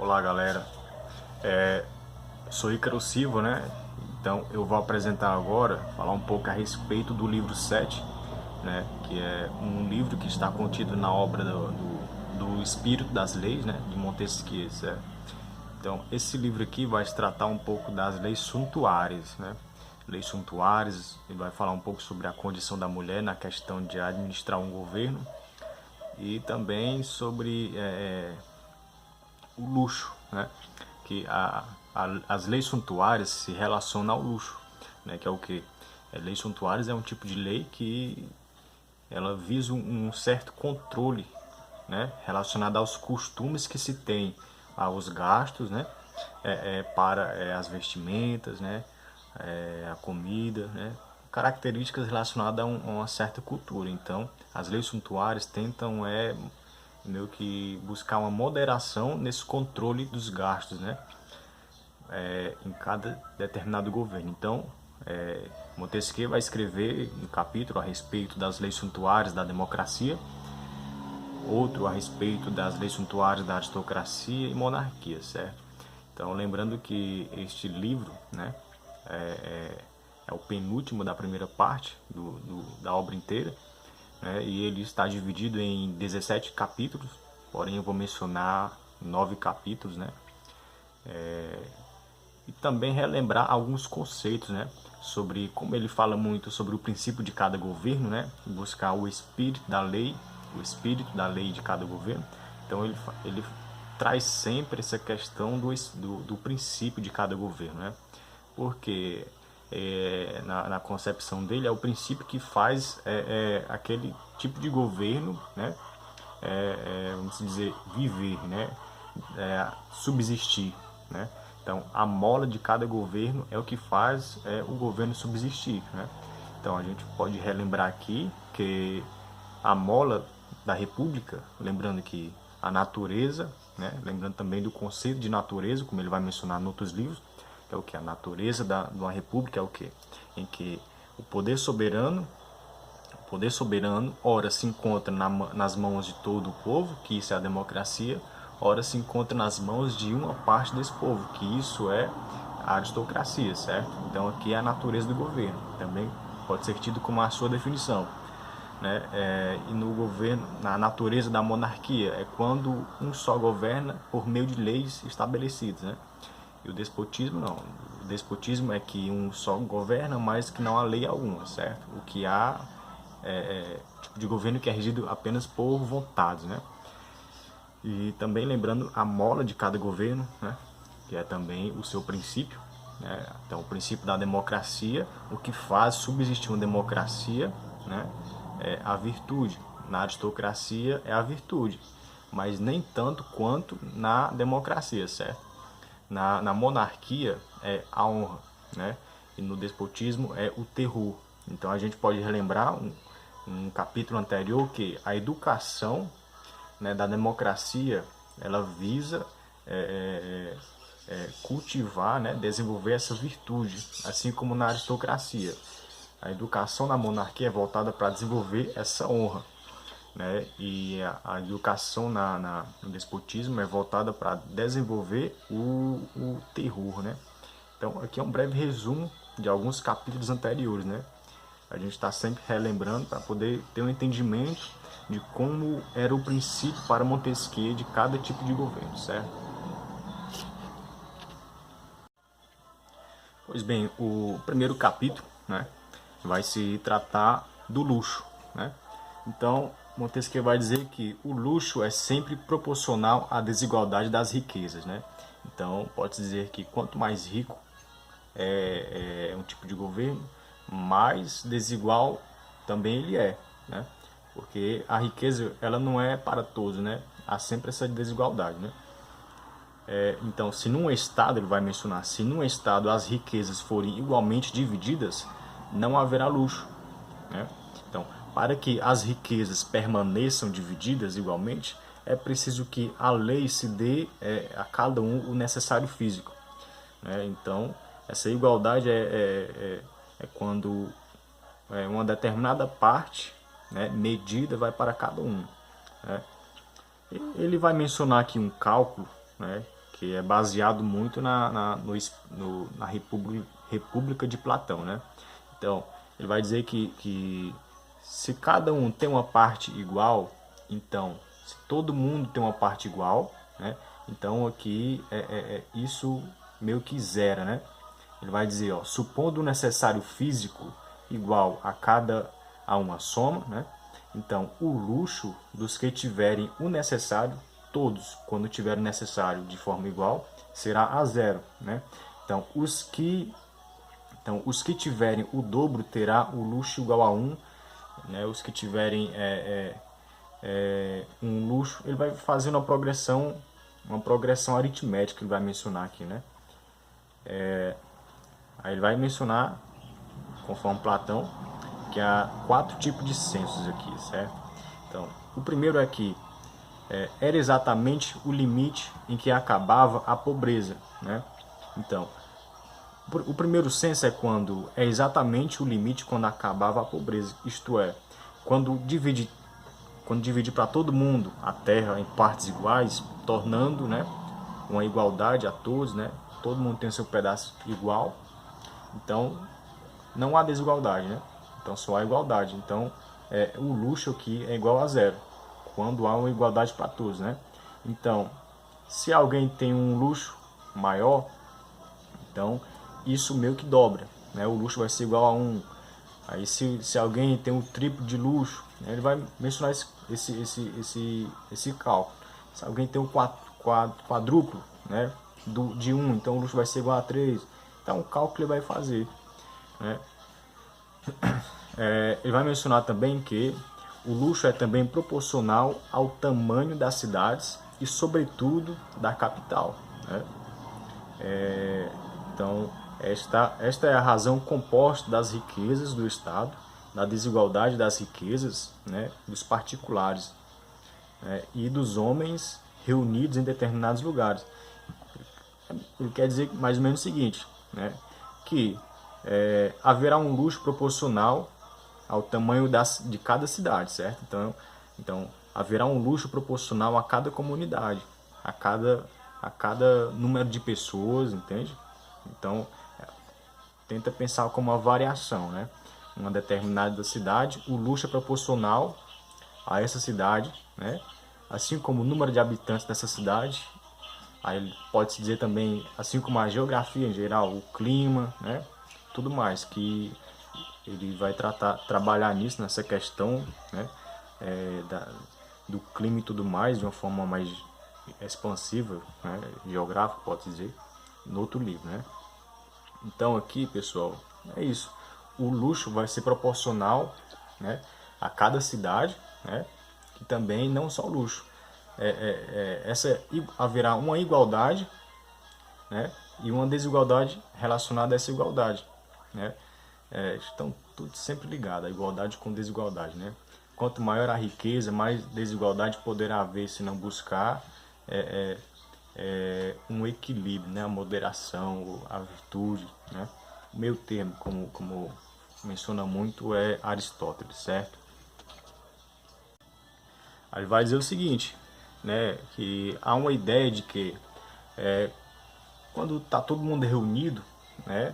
Olá galera, sou Ícaro Silva, né? Então eu vou apresentar agora, falar um pouco a respeito do livro 7, né? Que é um livro que está contido na obra do Espírito das Leis, né? De Montesquieu, certo? Então esse livro aqui vai se tratar um pouco das leis suntuárias, né? Leis suntuárias, ele vai falar um pouco sobre a condição da mulher na questão de administrar um governo e também sobre o luxo, né? Que as leis suntuárias se relacionam ao luxo, né? Que é o que? Leis suntuárias é um tipo de lei que ela visa um certo controle, né? Relacionado aos costumes que se tem, aos gastos, né? Para as vestimentas, né? A comida, né? Características relacionadas a uma certa cultura. Então, as leis suntuárias tentam meio que buscar uma moderação nesse controle dos gastos, né? Em cada determinado governo. Então, Montesquieu vai escrever um capítulo a respeito das leis suntuárias da democracia, outro a respeito das leis suntuárias da aristocracia e monarquia, certo? Então, lembrando que este livro, né, é o penúltimo da primeira parte da obra inteira, né, e ele está dividido em 17 capítulos, porém eu vou mencionar 9 capítulos, né, e também relembrar alguns conceitos, né, sobre como ele fala muito sobre o princípio de cada governo, né, buscar o espírito da lei de cada governo. Então ele traz sempre essa questão do princípio de cada governo, né, porque na concepção dele é o princípio que faz aquele tipo de governo, né, vamos dizer, viver, né, subsistir, né. Então, a mola de cada governo é o que faz o governo subsistir, né? Então, a gente pode relembrar aqui que a mola da república, lembrando que a natureza, né? Lembrando também do conceito de natureza, como ele vai mencionar em outros livros, que é o que? A natureza de uma república é o que? Em que o poder soberano, ora se encontra nas mãos de todo o povo, que isso é a democracia, ora se encontra nas mãos de uma parte desse povo, que isso é a aristocracia, certo? Então aqui é a natureza do governo, também pode ser tido como a sua definição, né? E no governo, na natureza da monarquia, é quando um só governa por meio de leis estabelecidas, né? E o despotismo não. O despotismo é que um só governa, mas que não há lei alguma, certo? O que há tipo de governo que é regido apenas por vontades, né? E também lembrando a mola de cada governo, né? Que é também o seu princípio, né? Então, o princípio da democracia, o que faz subsistir uma democracia, né? É a virtude. Na aristocracia é a virtude, mas nem tanto quanto na democracia, certo? Na monarquia é a honra, né? E no despotismo é o terror. Então a gente pode relembrar um capítulo anterior que a educação, né, da democracia, ela visa cultivar, né, desenvolver essa virtude, assim como na aristocracia. A educação na monarquia é voltada para desenvolver essa honra, né, e a educação no despotismo é voltada para desenvolver o terror, né. Então aqui é um breve resumo de alguns capítulos anteriores, né. A gente está sempre relembrando para poder ter um entendimento de como era o princípio para Montesquieu de cada tipo de governo, certo? Pois bem, o primeiro capítulo, né, vai se tratar do luxo, né? Então, Montesquieu vai dizer que o luxo é sempre proporcional à desigualdade das riquezas, né? Então, pode-se dizer que quanto mais rico é um tipo de governo, mais desigual também ele é, né? Porque a riqueza ela não é para todos, né? Há sempre essa desigualdade, né? Então, se num estado, ele vai mencionar, se num estado as riquezas forem igualmente divididas, não haverá luxo, né? Então, para que as riquezas permaneçam divididas igualmente, é preciso que a lei se dê a cada um o necessário físico, né? Então, essa igualdade é quando uma determinada parte, né, medida vai para cada um, né? Ele vai mencionar aqui um cálculo, né, que é baseado muito na República de Platão, né? Então, ele vai dizer que se cada um tem uma parte igual, então, se todo mundo tem uma parte igual, né? Então aqui isso meio que zera, né? Ele vai dizer, ó, supondo o necessário físico igual a uma soma, né? Então, o luxo dos que tiverem o necessário, todos, quando tiverem necessário de forma igual, será a zero, né? Então, os que tiverem o dobro terá o luxo igual a 1, né? Os que tiverem um luxo, ele vai fazer uma progressão aritmética, ele vai mencionar aqui, né? Aí ele vai mencionar, conforme Platão, que há 4 tipos de censos aqui, certo? Então, o primeiro é que era exatamente o limite em que acabava a pobreza, né? Então, o primeiro censo é quando é exatamente o limite quando acabava a pobreza, isto é, quando divide para todo mundo a terra em partes iguais, tornando, né, uma igualdade a todos, né? Todo mundo tem o seu pedaço igual, então não há desigualdade, né? Então só há igualdade. Então o luxo aqui é igual a zero, quando há uma igualdade para todos, né? Então, se alguém tem um luxo maior, então isso meio que dobra, né? O luxo vai ser igual a 1. Aí se alguém tem o triplo de luxo, né, ele vai mencionar esse cálculo. Se alguém tem o quadruplo, né, de 1, então o luxo vai ser igual a 3. Então o cálculo ele vai fazer, né? Ele vai mencionar também que o luxo é também proporcional ao tamanho das cidades e sobretudo da capital, né? Então esta é a razão composta das riquezas do Estado, da desigualdade das riquezas, né, dos particulares, né, e dos homens reunidos em determinados lugares. Ele quer dizer mais ou menos o seguinte, né, que haverá um luxo proporcional ao tamanho de cada cidade, certo? Então haverá um luxo proporcional a cada comunidade, a cada número de pessoas, entende? Então tenta pensar como uma variação, né? Uma determinada cidade, o luxo é proporcional a essa cidade, né? Assim como o número de habitantes dessa cidade, aí pode-se dizer também, assim como a geografia em geral, o clima, né? Tudo mais, que ele vai trabalhar nisso, nessa questão, né? Do clima e tudo mais, de uma forma mais expansiva, né? Geográfica, pode dizer, no outro livro, né? Então aqui, pessoal, é isso. O luxo vai ser proporcional, né, a cada cidade, né? E também não só o luxo. Haverá uma igualdade, né, e uma desigualdade relacionada a essa igualdade, né? Estão tudo sempre ligado, a igualdade com desigualdade, né? Quanto maior a riqueza, mais desigualdade poderá haver se não buscar um equilíbrio, né? A moderação, a virtude, né? O meio termo, como menciona muito, é Aristóteles, certo? Aí vai dizer o seguinte, né? Que há uma ideia de que quando está todo mundo reunido, né?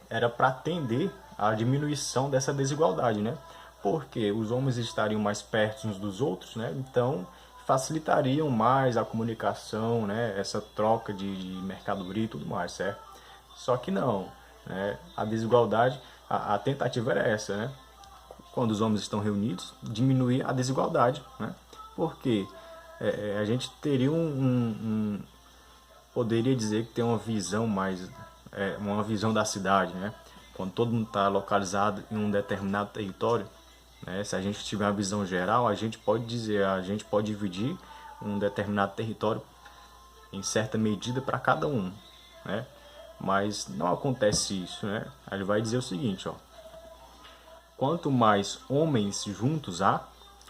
Era para tender à diminuição dessa desigualdade, né? Porque os homens estariam mais perto uns dos outros, né? Então facilitariam mais a comunicação, né? Essa troca de mercadoria e tudo mais, certo? Só que não, né? A desigualdade, a tentativa era essa, né? Quando os homens estão reunidos, diminuir a desigualdade, né? Porque a gente teria poderia dizer que tem uma visão uma visão da cidade, né? Quando todo mundo está localizado em um determinado território, né? Se a gente tiver uma visão geral, a gente pode dividir um determinado território em certa medida para cada um, né? Mas não acontece isso, né? Ele vai dizer o seguinte, ó: quanto mais homens juntos há,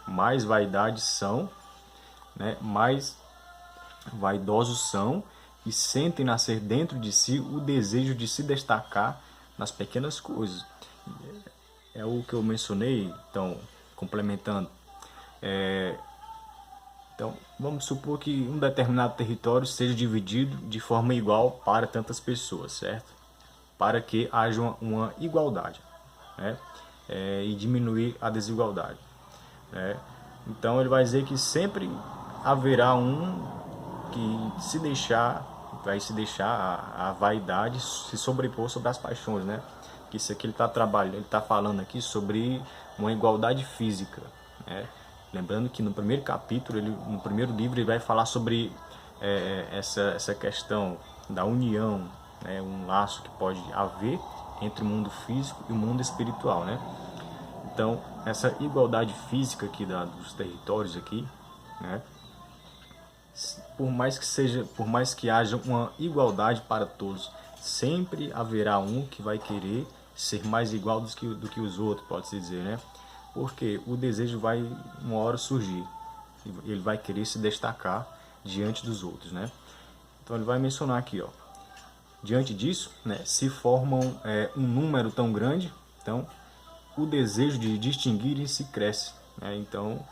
mais vaidades são, né? Mais vaidosos são e sentem nascer dentro de si o desejo de se destacar nas pequenas coisas. É o que eu mencionei, então, complementando. Então, vamos supor que um determinado território seja dividido de forma igual para tantas pessoas, certo? Para que haja uma igualdade, né? E diminuir a desigualdade, né? Então, ele vai dizer que sempre haverá um que vai se deixar a vaidade se sobrepor sobre as paixões, né? Que isso aqui ele está trabalhando, ele está falando aqui sobre uma igualdade física, né? Lembrando que no primeiro capítulo, no primeiro livro, ele vai falar sobre essa questão da união, né? Um laço que pode haver entre o mundo físico e o mundo espiritual, né? Então, essa igualdade física aqui dos territórios aqui, né? Por mais que haja uma igualdade para todos, sempre haverá um que vai querer ser mais igual do que os outros, pode-se dizer, né? Porque o desejo vai uma hora surgir, ele vai querer se destacar diante dos outros, né? Então ele vai mencionar aqui, ó, diante disso, né, se formam um número tão grande, então o desejo de distinguirem-se cresce, né? Então,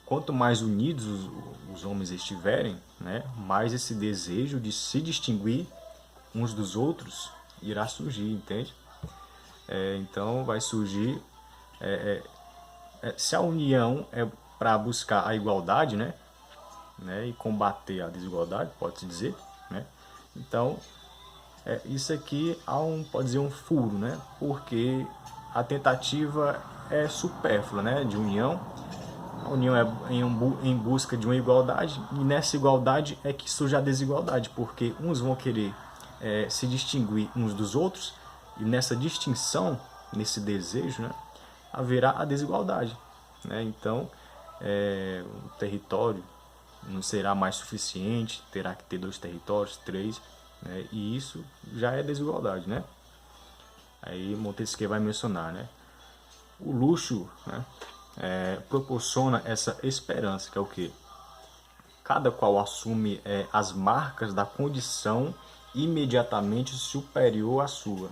quanto mais unidos os homens estiverem, né, mais esse desejo de se distinguir uns dos outros irá surgir, entende? Então vai surgir, se a união é para buscar a igualdade, né, e combater a desigualdade, pode-se dizer, né? Então, isso aqui pode dizer um furo, né? Porque a tentativa é supérflua, né, de união. A união é em busca de uma igualdade, e nessa igualdade é que surge a desigualdade, porque uns vão querer se distinguir uns dos outros, e nessa distinção, nesse desejo, né, haverá a desigualdade, né? Então, o território não será mais suficiente, terá que ter 2 territórios, 3, né? E isso já é desigualdade, né? Aí Montesquieu vai mencionar, né? O luxo, né, proporciona essa esperança, que é o que? Cada qual assume as marcas da condição imediatamente superior à sua.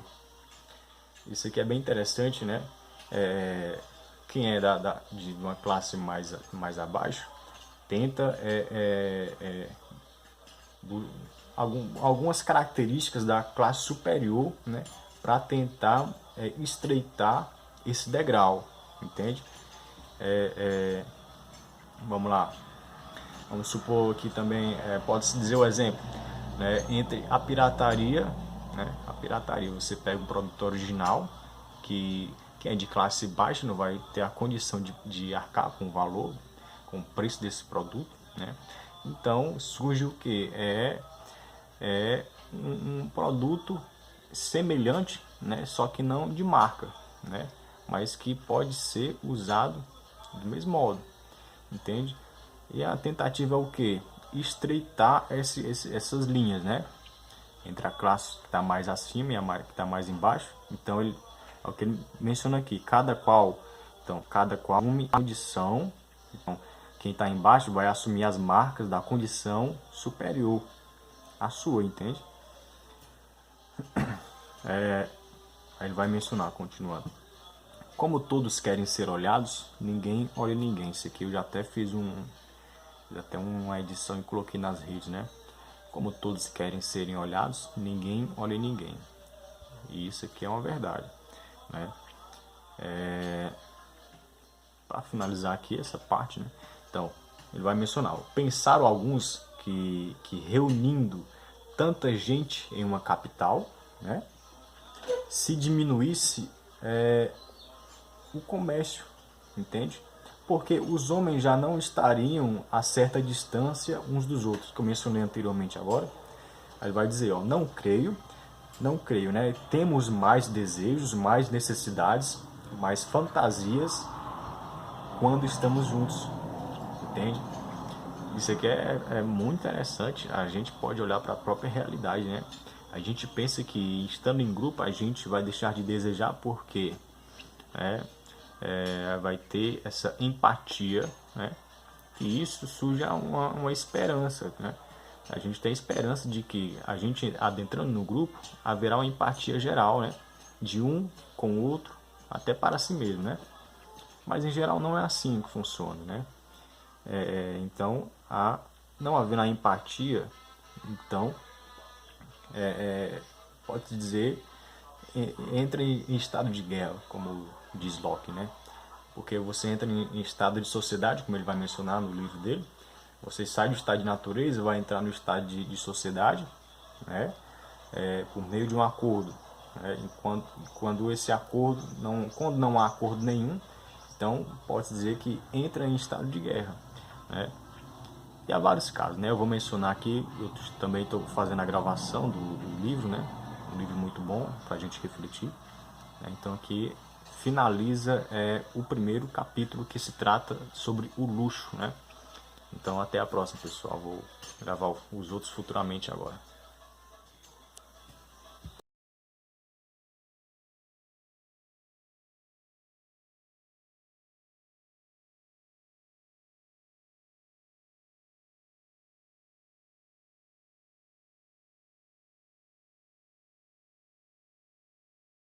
Isso aqui é bem interessante, né? Quem é de uma classe mais abaixo tenta algumas características da classe superior, né, para tentar estreitar esse degrau, entende? Vamos lá, vamos supor que também pode-se dizer o exemplo, né, entre a pirataria, né, você pega um produto original que quem é de classe baixa não vai ter a condição de arcar com o valor, com o preço desse produto, né? Então surge o que? Um produto semelhante, né? Só que não de marca, né? Mas que pode ser usado do mesmo modo, entende? E a tentativa é o que? Estreitar essas linhas, né? Entre a classe que está mais acima e a que está mais embaixo. Então ele é o que ele menciona aqui, cada qual assume a condição. Então, quem está embaixo vai assumir as marcas da condição superior à sua, entende? Aí ele vai mencionar, continuando. Como todos querem ser olhados, ninguém olha ninguém. Isso aqui eu já até fiz uma edição e coloquei nas redes, né? Como todos querem serem olhados, ninguém olha ninguém. E isso aqui é uma verdade, né? Para finalizar aqui essa parte, né? Então, ele vai mencionar, pensaram alguns que reunindo tanta gente em uma capital, né, se diminuísse o comércio, entende? Porque os homens já não estariam a certa distância uns dos outros, que eu mencionei anteriormente agora. Aí ele vai dizer, ó, não creio, né? Temos mais desejos, mais necessidades, mais fantasias quando estamos juntos, entende? Isso aqui é muito interessante. A gente pode olhar para a própria realidade, né? A gente pensa que estando em grupo a gente vai deixar de desejar porque vai ter essa empatia, né? E isso surge uma esperança, né? A gente tem esperança de que a gente adentrando no grupo haverá uma empatia geral, né? De um com o outro, até para si mesmo, né? Mas em geral não é assim que funciona, né? Então não havendo a empatia, então, pode-se dizer, entra em estado de guerra, como diz Locke, né? Porque você entra em estado de sociedade, como ele vai mencionar no livro dele. Você sai do estado de natureza e vai entrar no estado de sociedade, né? Por meio de um acordo. Né? Quando esse acordo quando não há acordo nenhum, então pode dizer que entra em estado de guerra, né? E há vários casos, né? Eu vou mencionar aqui, eu também estou fazendo a gravação do livro, né? Um livro muito bom para a gente refletir. Né? Então aqui finaliza o primeiro capítulo que se trata sobre o luxo, né? Então até a próxima, pessoal. Vou gravar os outros futuramente agora.